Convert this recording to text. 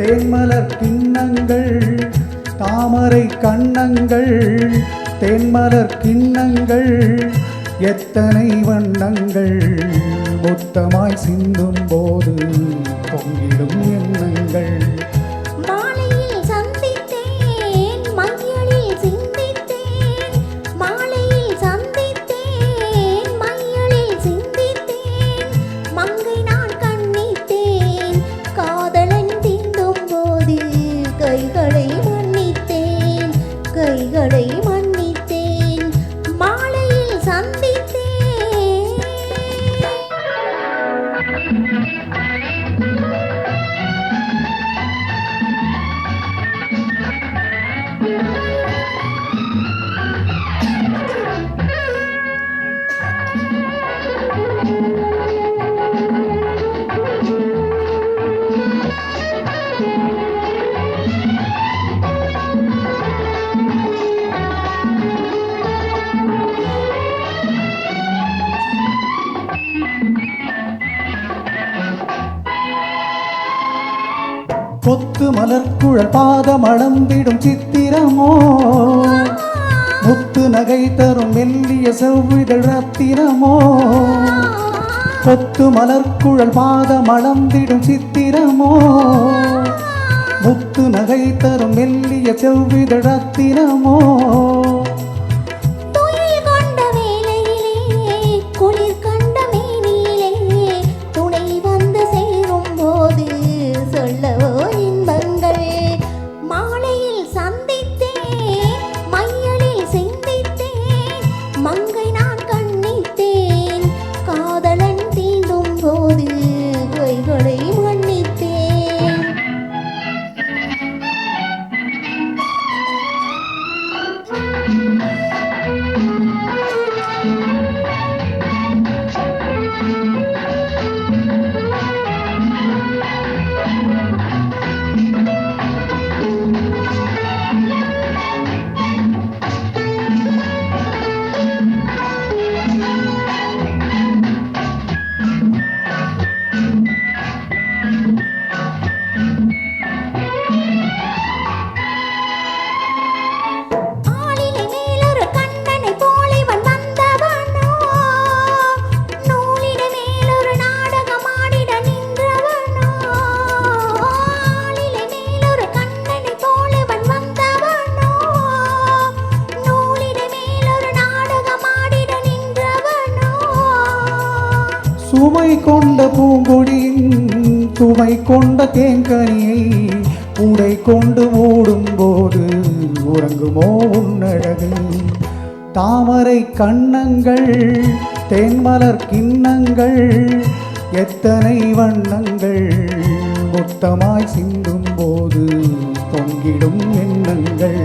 தேன்மலர் கிண்ணங்கள் தாமரை கண்ணங்கள் தேன்மலர் கிண்ணங்கள் எத்தனை வண்ணங்கள் மொத்தமாய் சிந்தும் போது பொங்கிடும் எண்ணங்கள். மாலையில் சந்தித்தேன் மையலில் சிந்தித்தேன் மாலையில் சந்தித்தேன் மையலில் சிந்தித்தேன் மங்கை நான் கண்ணித்தேன் காதலன் தீண்டும் போது கைகளை மன்னித்தேன் கைகளை மன்னித்தேன் மாலையில் சந்தித்தேன். கொத்து மலர்குழல் பாதம் அளந்திடும் சித்திரமோ முத்து நகை தரும் மெல்லிய செவ்விதழ் ரத்தினமோ. கொத்து மலர்குழல் பாதம் அளந்திடும் சித்திரமோ முத்து நகை தரும் மெல்லிய செவ்விதழ் ரத்தினமோ. மங்கை நான் கண்ணித்தேன் காதலன் தீண்டும் போது கைகளை மன்னித்தேன். சுமை கொண்ட பூங்கொடியின் சுமை கொண்ட தேங்கனியை உடை கொண்டு மூடும் போது உறங்குமோ உன்னழகு. தாமரை கண்ணங்கள் தேன்மலர் கிண்ணங்கள் எத்தனை வண்ணங்கள் மொத்தமாய் சிந்தும் போது பொங்கிடும் எண்ணங்கள்.